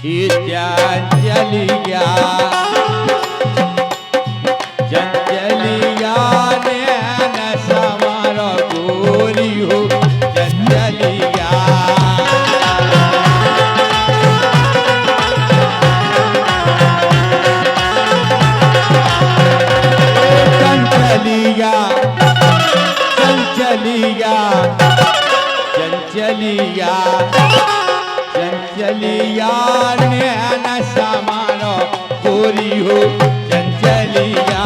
चंचलिया चंचलिया नैन summer गोरी हो चंचलिया चंचलिया चंचलिया चंचलिया चंचलिया नैन summer गोरी हो चंचलिया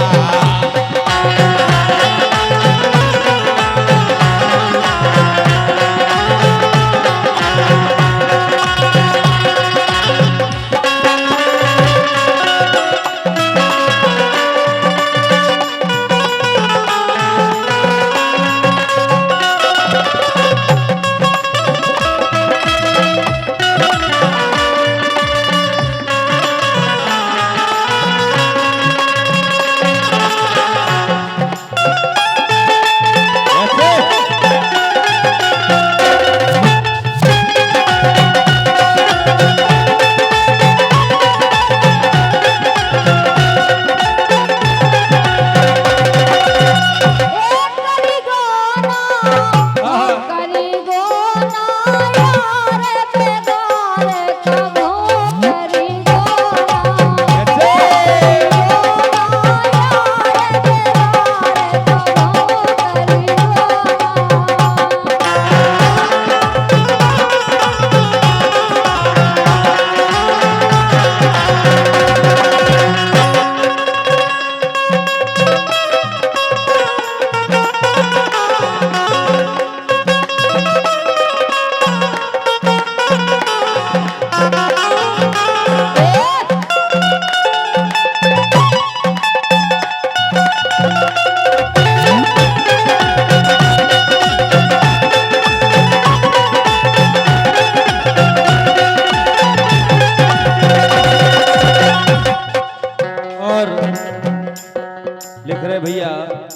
लिख रहे भैया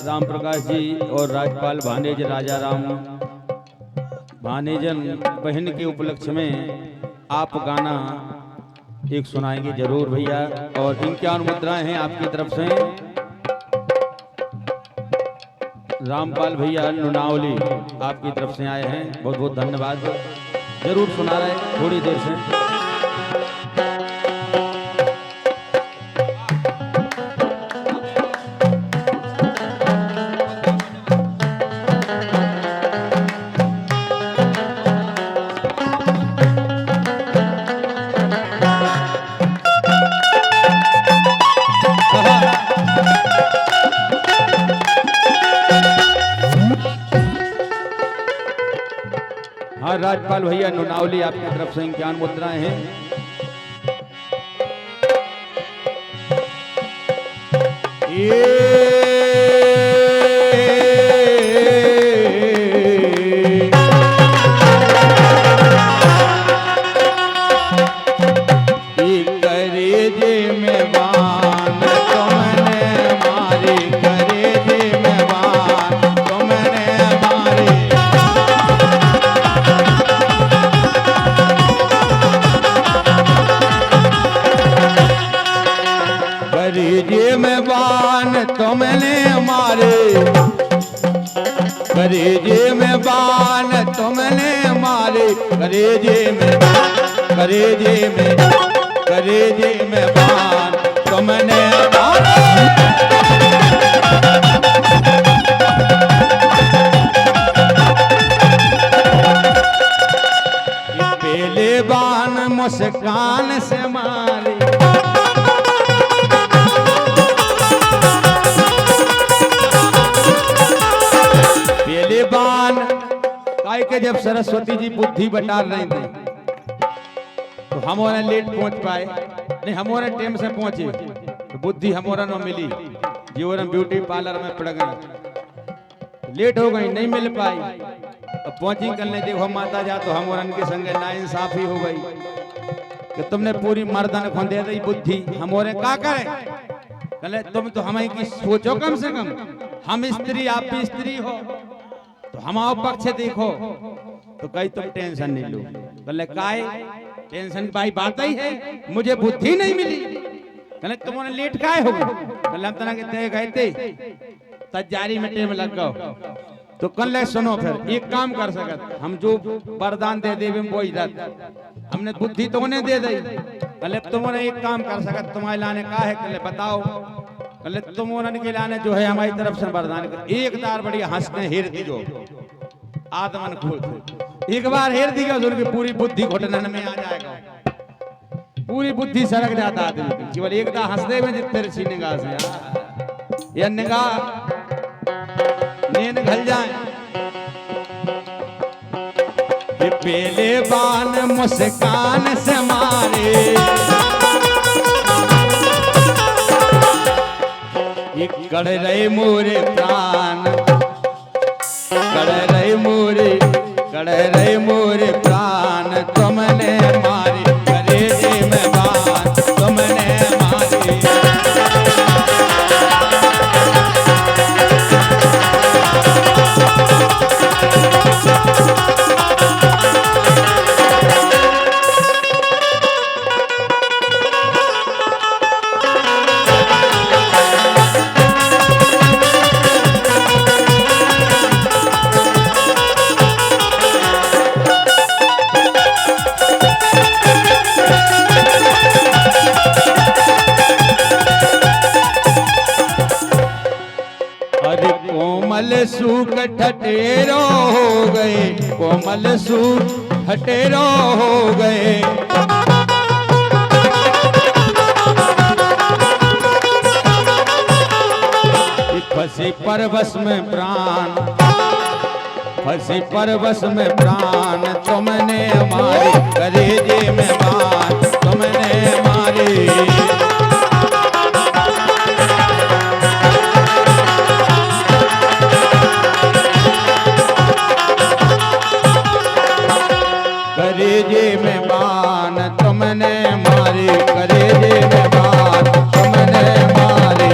राम प्रकाश जी और राजपाल भानेज राजा राम भानेजन बहन के उपलक्ष्य में आप गाना एक सुनाएंगे जरूर भैया। और इनकी मुद्राएं हैं आपकी तरफ से। रामपाल भैया नुनावली आपकी तरफ से आए हैं, बहुत बहुत धन्यवाद। जरूर सुना रहे थोड़ी देर से। हाँ राजपाल भैया नुनावली आपकी तरफ से इनकी मुद्राएं हैं। करेजे में बान तुमने मारे, करेजे में बान तुमने मारे, करेजे में करेजे में करेजे में बान तुमने मारे। पहले बान मुस्कान से मारे, के जब सरस्वती जी बुद्धि बटा रहे थे तो हमारे लेट पहुंच पाए नहीं, हमारे टाइम से पहुंचे तो बुद्धि हमारा न मिली जीवन ब्यूटी पार्लर में पड़ गई, लेट हो गई नहीं मिल पाई। अब पहुंची करने देखो माता जा तो हमारा के संगे नाइंसाफी हो गई कि तुमने पूरी मर्दन को दे दी बुद्धि, हमारे का करे कले तुम तो हमें की सोचो कम से कम, हम स्त्री आप भी स्त्री हो तो हमारा पक्ष देखो। तो कहीं तुम टेंशन नहीं लो, कले काय टेंशन की भाई बात ही है, मुझे बुद्धि नहीं मिली। कहने तुमने लेट काहे हो गए? कहले हम तना के तय गए थे तैयारी में टाइम लग गओ। तो कल ले सुनो, फिर एक काम कर सकत, हम जो वरदान दे देवे वो इज्जत हमने बुद्धि तो उन्हें दे दी। कहले तुमने एक काम कर सकत, तुम्हारे लाने का है? कहले बताओ। कहले तुम उन्होंने के लाने जो है हमारी तरफ से वरदान कर, एक दार बढ़िया हंसने हेर दी जो आत्मन खोल, एक बार हेर दी उनकी पूरी बुद्धि घुटन में आ जाएगा, पूरी बुद्धि सड़क जाता आदमी की। केवल एक दा हंसने में जितने सी निगाह से या निगाह नींद घल जाए। ये पहले बान मुस्कान से मारे, ये कड़ रहे मोरे प्राण, कड़ रहे मोरे प्राण, तुमने मारी कलेजे में बान, तुमने मारी। कोमल सूख ठटेरो हो गए, कोमल सूख ठटेरो हो गए। फंसी परवश में प्राण, फंसी परवश में प्राण, तुमने मारी कलेजे में बान, तुमने मारी। कलेजे में बान तुमने मारी, कलेजे में बान तुमने मारी।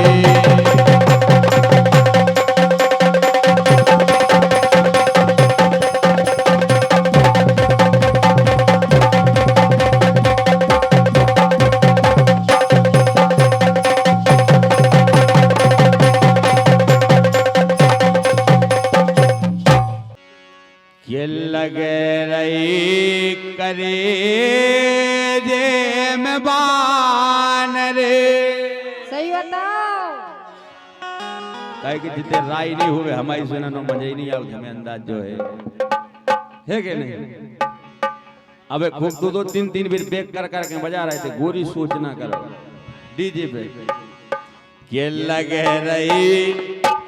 ये लगे रही कलेजे में बान रे। सही बताओ। कहे कि जितने राय नहीं हुए हमारी सुना नो मजा ही नहीं आउट, हमें अंदाज जो है कि नहीं? अबे खूब दो तीन बार बैक कर करके बजा रहे थे, गोरी सोचना करो डीजे पे। ये लगे रही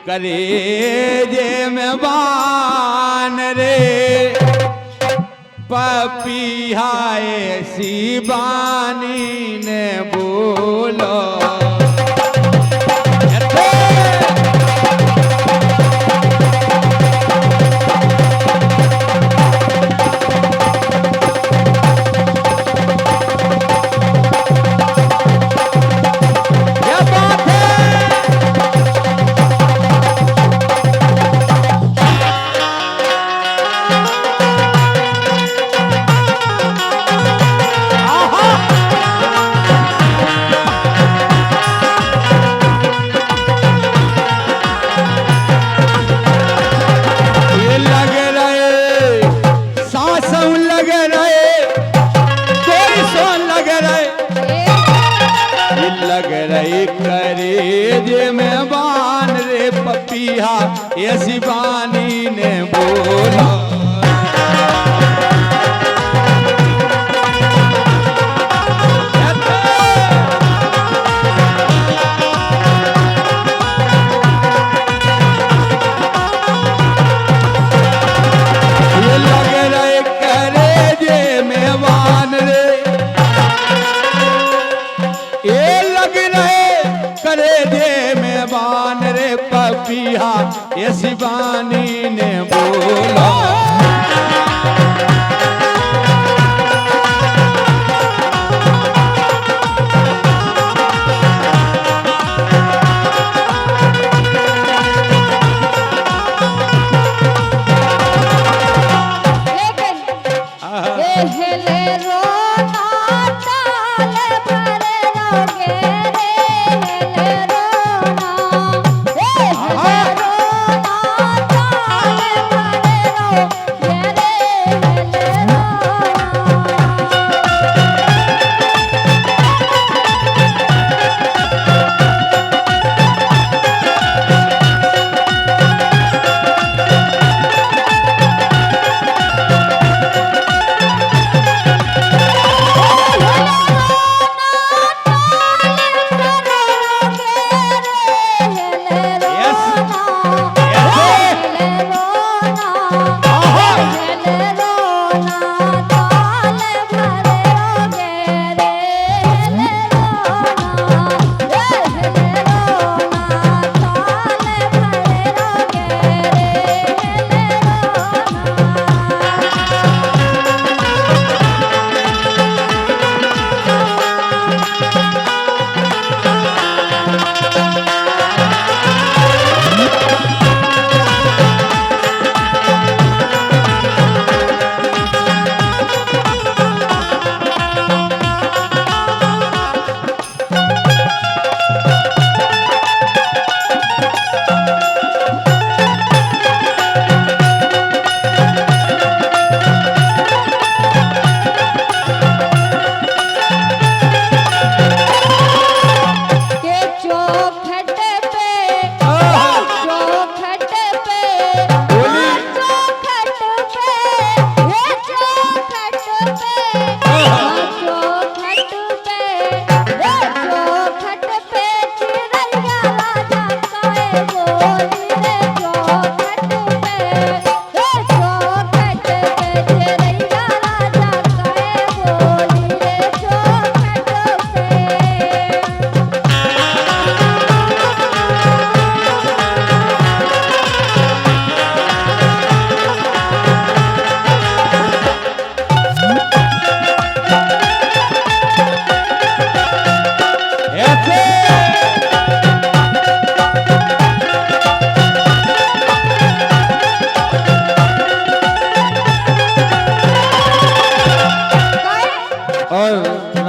कलेजे में बान रे, पपीहा ऐसी बानी ने बोलो। लग रही कलेजे में बान रे, पपीहा ऐसी बानी ने बोला। ये लग रहे कलेजे में बान रे, ये लग रहे कलेजे में बान रे, पपीहा ऐसी बानी ने बोला। लेकिन ये हेले रोना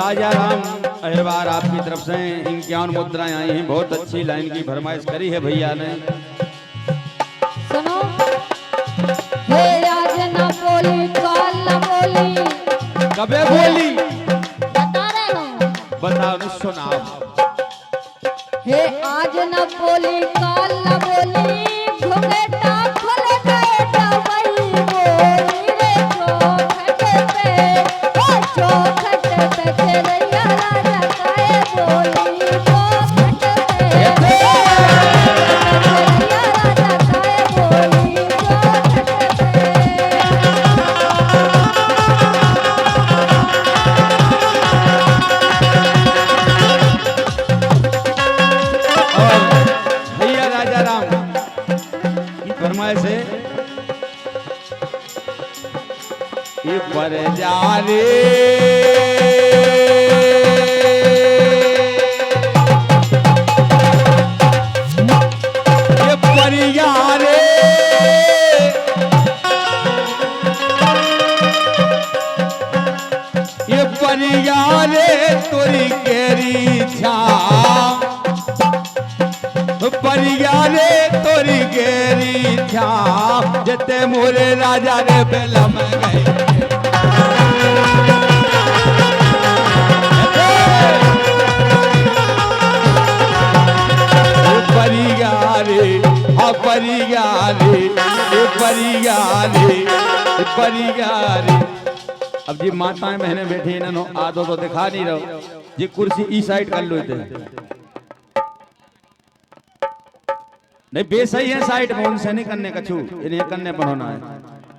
राजा राम अहिरवार आपकी तरफ से 51 मुद्राएं आई हैं। बहुत अच्छी लाइन की फरमाइश करी है भैया ने। सुनो हे आज न बोली काल न बोली कबे बोली बता रहे हो बताओ न सुनाओ। हे आज न बोली काल न बोली घुंघटा खुल गए वही बोली रे चौखट पे ओ चौखट पे चरैया राजा काहे बोली चौखट पे चरैया राजा काहे बोली चौखट और भैया राजा राम की फरमाइश है ये पर जा रे ये परिया रे ये परिया रे तोरी केरी छा परिया रे तोरी गेरी छा जते मोरे राजा रे बेला में गई परिया रे हाँ परिया रे परिया रे परिया रे। अब जी माताएं बहने बैठी इन्होंने आदो तो दिखा नहीं रहो जी कुर्सी ई साइड कर लो थे नहीं बेसही है साइड में उनसे नहीं करने का छू इन्हें करने पर होना है।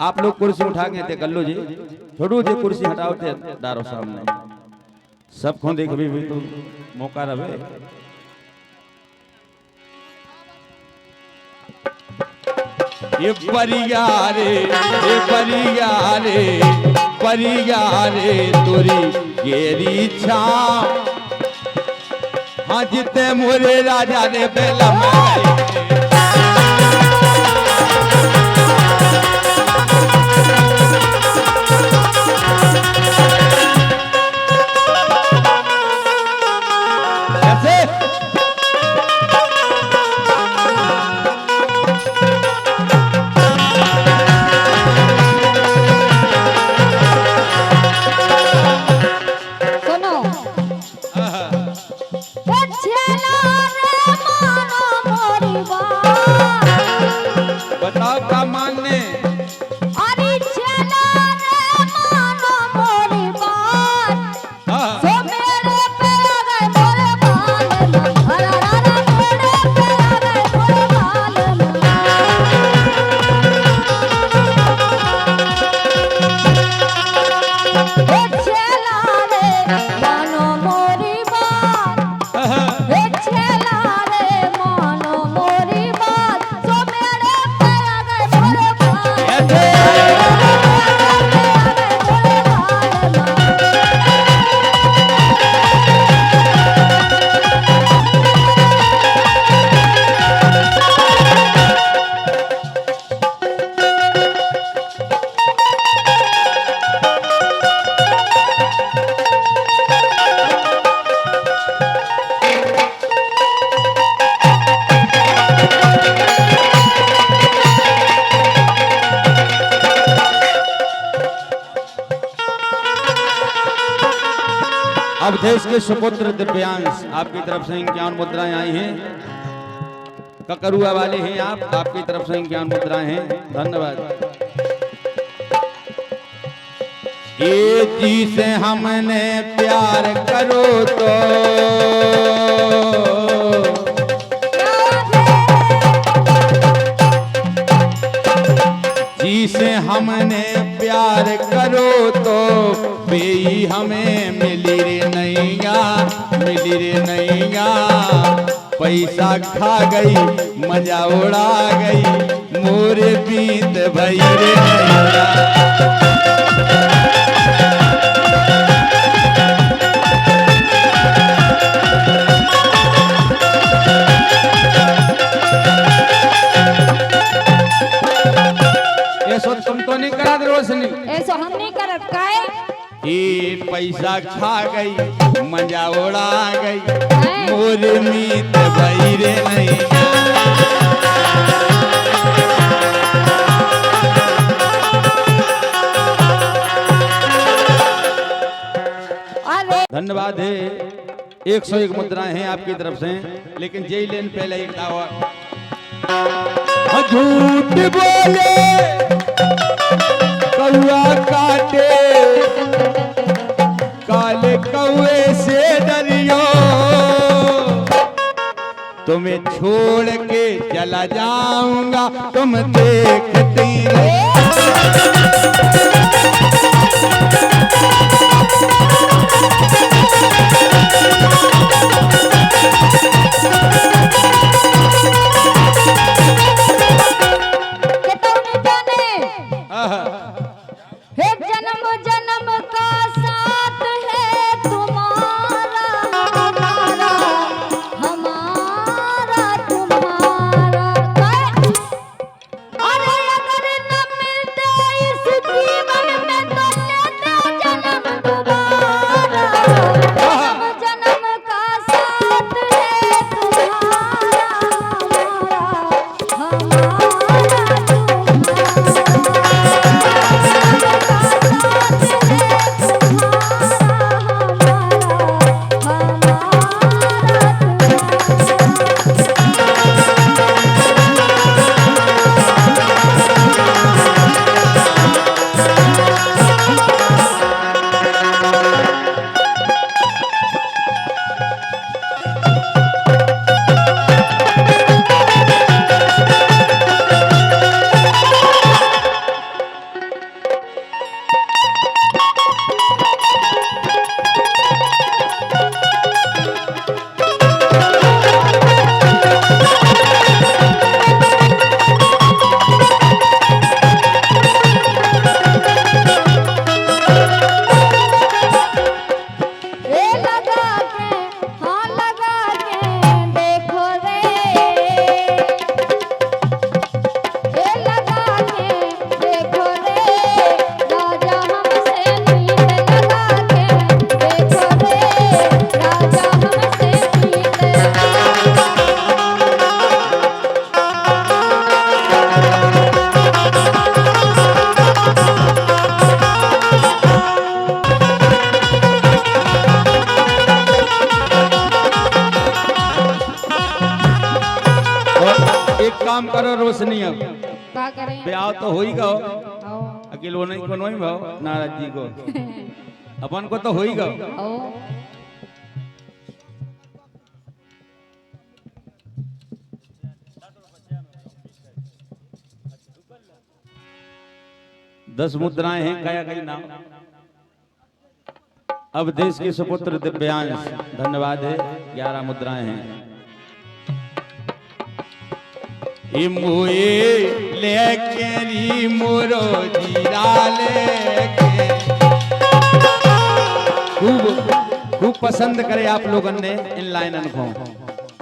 आप लोग कुर्सी उठा के कर लो जी छोड़ो जी कुर्सी हटाओ थे दारो सामने सब खो देख भी तो मौका रहे। ये परिया रे परिया रे तोरी गेरी छा हाँ जिते मोरे राजा ने बेला में बताओ का मानने अरे चला रे मानो मोरी बात सो मेरे पे आ गए मोरे बाल हरा हरा मेरे पे आ गए मोरे बाल ओ चला रे मानो मोरी बात ओ चला रे मानो मोरी बात सो मेरे पे आ गए मोरे अब देश के सुपुत्र दिव्यांश आपकी तरफ से 51 मुद्राएं आई हैं। ककरुआ वाले हैं आप आपकी तरफ से 51 मुद्राएं हैं। धन्यवाद। ये जी से हमने प्यार करो तो जी से हमने प्यार करो तो बेई हमें मिली रे नैया पैसा खा गई मजा उड़ा गई मोरे बीत भई रे नैया। ऐसो तुम तो नहीं करा रोशनी ऐसो हम नहीं करत काहे ये पैसा खा गई मजा उड़ा गई मोर मीत बैरे नहीं धन्यवाद है 101 मुद्राएं हैं आपकी तरफ से लेकिन जय लेन पहले एक दावा झूठ बोले कौआ काटे काले कौए से डरियो तुम्हें छोड़ के चला जाऊंगा तुम देखती जन्म जन्म का साथ है तुम्हारा हमारा तुम्हारा अरे अगर न मिलते इस जीवन में तो लेते जन्म दोबारा जन्म का साथ है तुम्हारा काम करो रोशनी अब का करें ब्याह तो हो ही गो आओ अकेलो नहीं को नहीं भाव नाराज जी को अपन को तो हो ही गो आओ 10 मुद्राएं हैं कया कई नाम। अब देश के सुपुत्र दिव्यांश, धन्यवाद है। 11 मुद्राएं हैं। मुए लेके री मोरो जीरा लेके, खूब पसंद करे आप लोगों ने इन लाइनन को,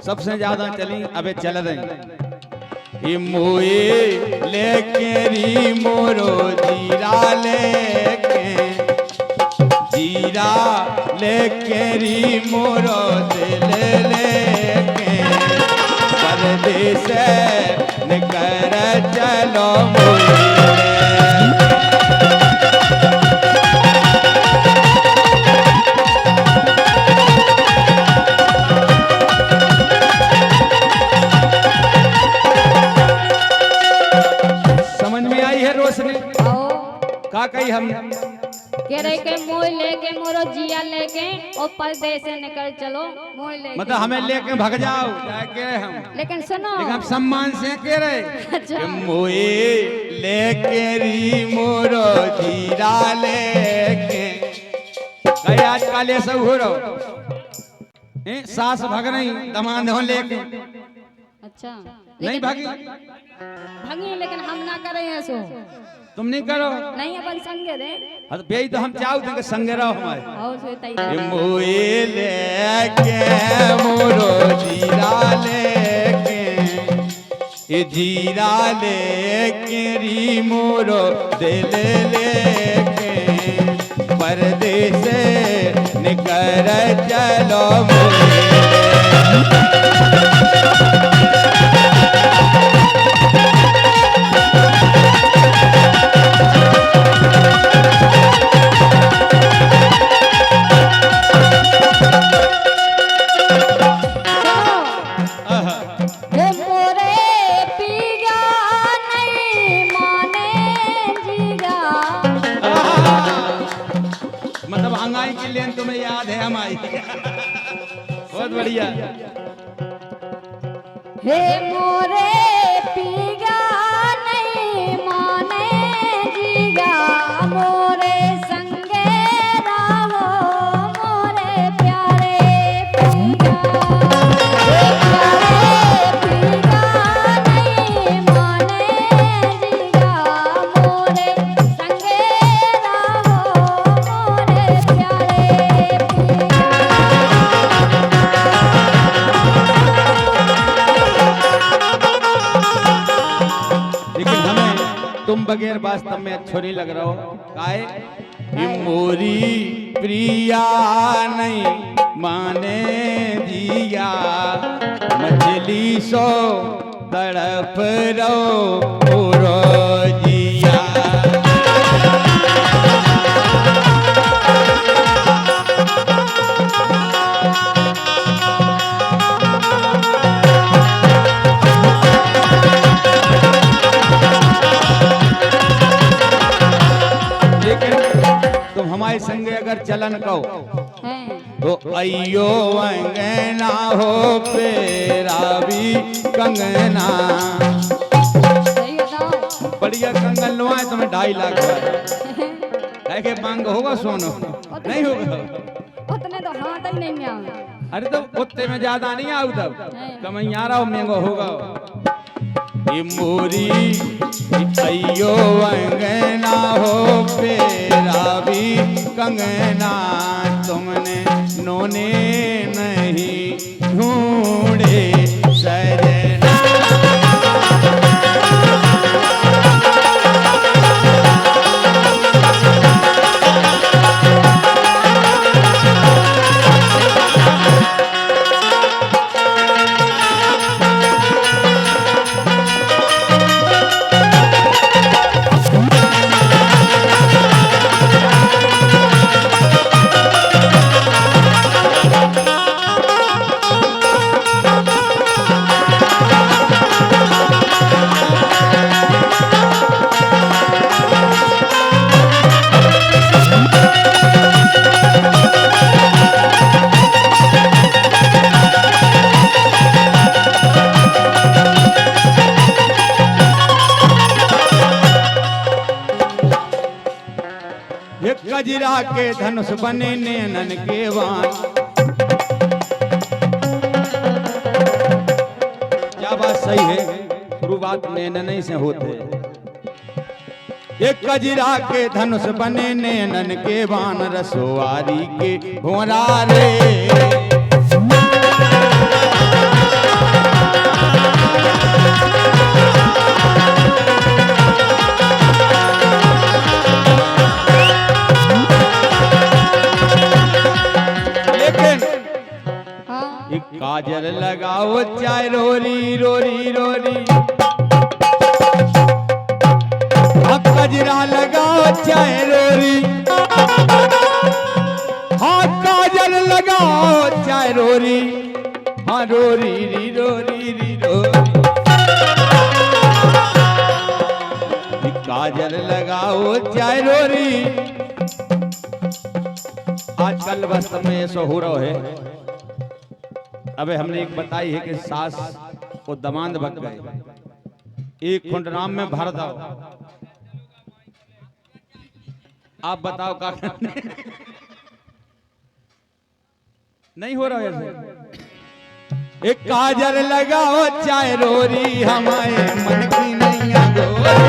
सबसे ज्यादा चली अबे चल रही। मुए लेके री मोरो जीरा लेके, जीरा लेके री मोरो दिल लेके, परदेस निकर चलो समझ में आई है रोशनी? का कही हम कह रहे के मोह लेके मोरो जिया लेके और परदेस से निकल चलो मोह लेके, मतलब हमें लेके भाग जाओ क्या कह रहे हम, लेकिन सुनो लेकिन हम सम्मान से कह रहे अच्छा। मोए लेके री मोरो जीरा लेके, कहीं आजकल ये सब हो रहा, सास भाग रही दमाद हो लेके, अच्छा नहीं भागी भागी, लेकिन हम ना करे हैं सो, तुम नहीं करो, नहीं अपन संगे दे, हाँ तो बेई तो हम चाहते हैं संगे रहो हमारे। आओ सो तई मोए लेके मोरो जीरा लेके, ये जीरा लेके री मोरो दिल लेके, परदेस निकर चलो मेरे। हे मोरे पिया नहीं माने जिया। मतलब हंगाई की लेन तुम्हें याद है हमारी। बहुत बढ़िया। हे मोरे पिया नहीं माने जिया, मोरे संगे रहो मोरे प्यारे पिया। हे प्यारे पिया नहीं माने जिया, मोरे संगे रहो मोरे प्यारे पिया। लेकिन हमें तुम बगैर वास्तव में अच्छो नहीं लग रहा हो। काहे कि मोरी प्रिया नहीं माने दिया, मछली सो तड़प रो पूरो जिया। तुम हमारे संगे अगर चलन कहो तो अयो अंगना हो पेरा भी कंगना। बढ़िया कंगन लुआए तुम्हें 2.5 लाख का के मांग होगा सोनो नहीं होगा। उतने तो हाथ ही नहीं में आवे। अरे तो उतने में ज्यादा नहीं आऊ तब कमैयारा महंगो होगा। ये मोरी अयो अंगना हो पेरा भी कंगना, तुमने नोने नहीं ढूंढे सजना। कजरा के धनुष बने नैनन के वाण। क्या बात सही है, शुरुआत नैनन से होते। एक कजरा के धनुष बने नैनन के वाण, रसोवारी के भोरा रे। काजल लगाओ चाय रोरी रोरी रोरी, अब कजरा लगाओ चाय रोरी। हाँ काजल लगाओ चाय रोरी, हाँ रोरी री रोरी री रोरी। काजल लगाओ चाय रोरी। आजकल वास्तव में ऐसा हो रहा है। अबे हमने एक बताई है कि सास को दमांद बक गए, एक खुंड राम में भर दो। आप बताओ क्या करने। नहीं हो रहा ऐसे। एक काजल लगाओ चाहे रोरी, हमारे मन की नैया गोरी।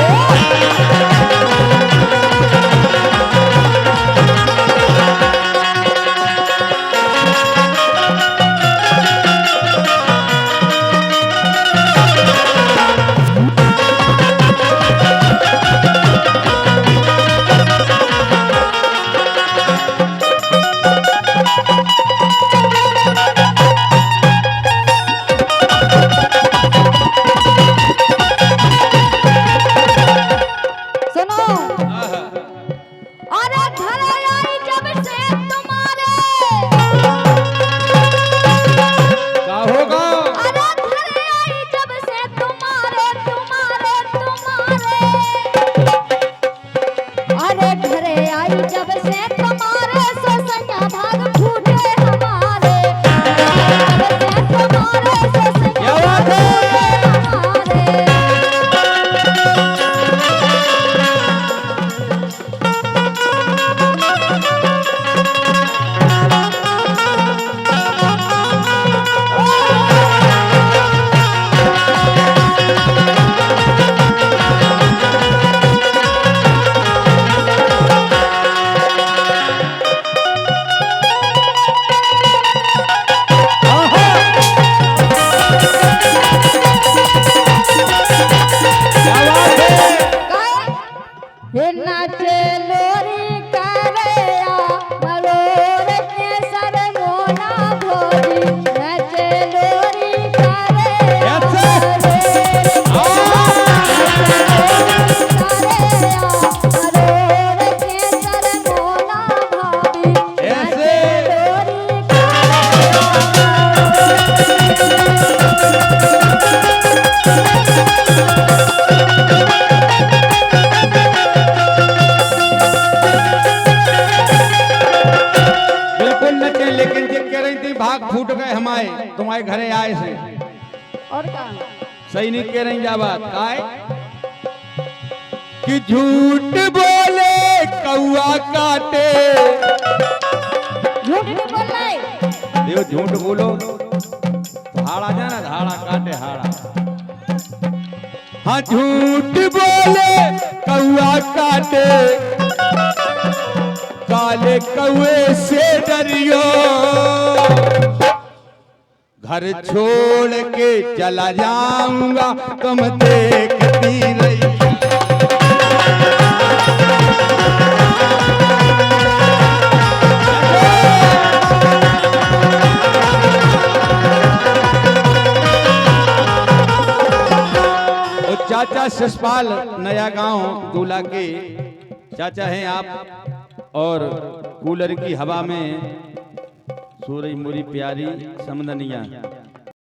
लेकिन जिन कह रही थी भाग फूट गए हमारे तुम्हारे घरे आए से और का सही नहीं कह रही जा बात काय कि झूठ बोले कौआ काटे झूठ नहीं बोल रहे देखो झूठ बोलो हाड़ा जाना हाड़ा काटे हाड़ा हाँ झूठ बोले कौआ काटे काले कौए से डरियो घर छोड़ के चला जाऊंगा तुम देखती रही चाचा शशपाल नया गांव दूल्हा के चाचा हैं आप और कूलर की हवा में सूरज मुरी प्यारी समदनिया